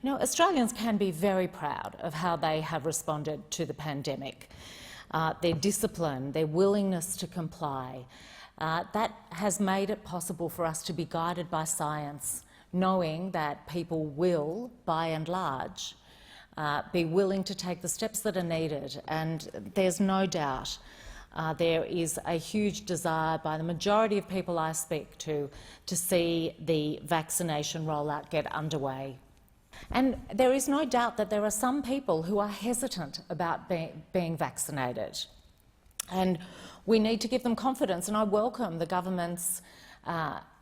Australians can be very proud of how they have responded to the pandemic. Their discipline, their willingness to comply, that has made it possible for us to be guided by science, knowing that people will, by and large, be willing to take the steps that are needed. And there's no doubt there is a huge desire by the majority of people I speak to see the vaccination rollout get underway. And there is no doubt that there are some people who are hesitant about being vaccinated. And we need to give them confidence, and I welcome the government's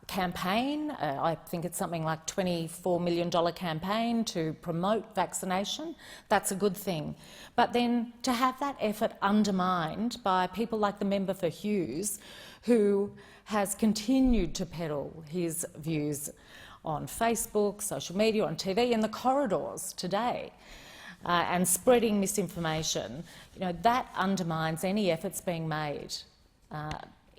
campaign. I think it's something like $24 million campaign to promote vaccination. That's a good thing. But then to have that effort undermined by people like the member for Hughes, who has continued to peddle his views on Facebook, social media, on TV, in the corridors today, and spreading misinformation, that undermines any efforts being made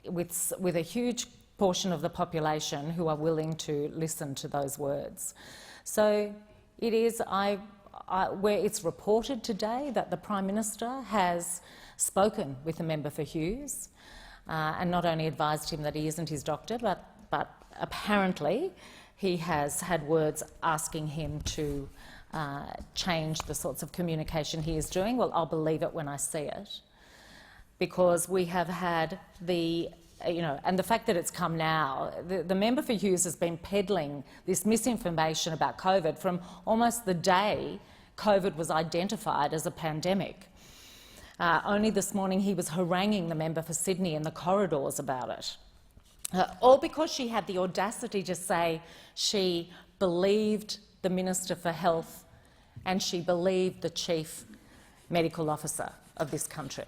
with a huge portion of the population who are willing to listen to those words. So it is, where it's reported today that the Prime Minister has spoken with the member for Hughes and not only advised him that he isn't his doctor, but apparently he has had words asking him to change the sorts of communication he is doing. Well, I'll believe it when I see it, because we have had and the fact that it's come now, the member for Hughes has been peddling this misinformation about COVID from almost the day COVID was identified as a pandemic. Only this morning he was haranguing the member for Sydney in the corridors about it. All because she had the audacity to say she believed the Minister for Health and she believed the Chief Medical Officer of this country.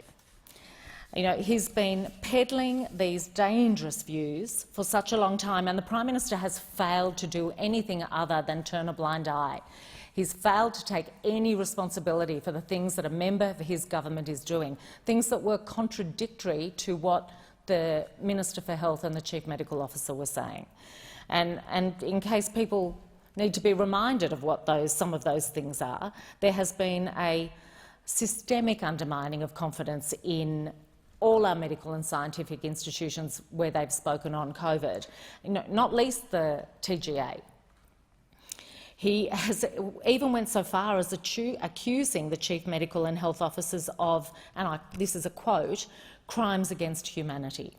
He's been peddling these dangerous views for such a long time, and the Prime Minister has failed to do anything other than turn a blind eye. He's failed to take any responsibility for the things that a member of his government is doing, things that were contradictory to what the Minister for Health and the Chief Medical Officer were saying. And in case people need to be reminded of what some of those things are, there has been a systemic undermining of confidence in all our medical and scientific institutions where they've spoken on COVID, not least the TGA. He has even went so far as accusing the Chief Medical and Health Officers of, and this is a quote, crimes against humanity.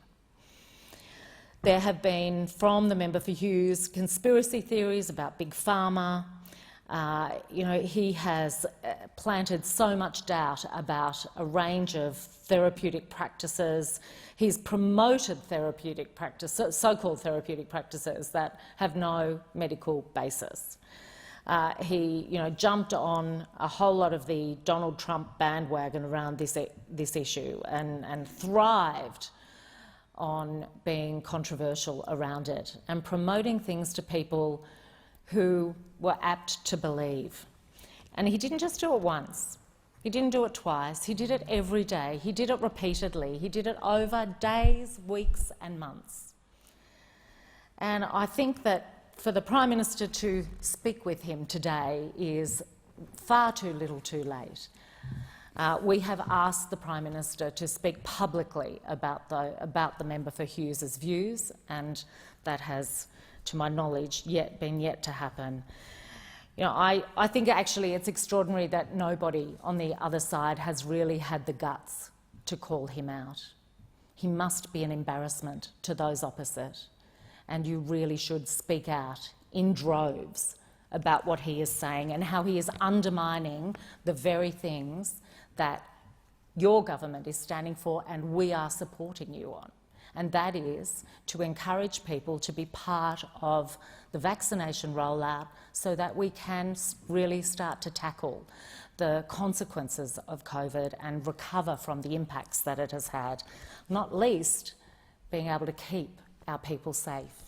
There have been, from the member for Hughes, conspiracy theories about Big Pharma. He has planted so much doubt about a range of therapeutic practices. He's promoted therapeutic practices, so-called therapeutic practices that have no medical basis. He, jumped on a whole lot of the Donald Trump bandwagon around this issue and thrived on being controversial around it and promoting things to people who were apt to believe. And he didn't just do it once. He didn't do it twice. He did it every day. He did it repeatedly. He did it over days, weeks and months. And I think that for the Prime Minister to speak with him today is far too little too late. We have asked the Prime Minister to speak publicly about the member for Hughes's views, and that has, to my knowledge, been yet to happen. I think actually it's extraordinary that nobody on the other side has really had the guts to call him out. He must be an embarrassment to those opposite, and you really should speak out in droves about what he is saying and how he is undermining the very things that your government is standing for and we are supporting you on. And that is to encourage people to be part of the vaccination rollout so that we can really start to tackle the consequences of COVID and recover from the impacts that it has had, not least being able to keep our people safe.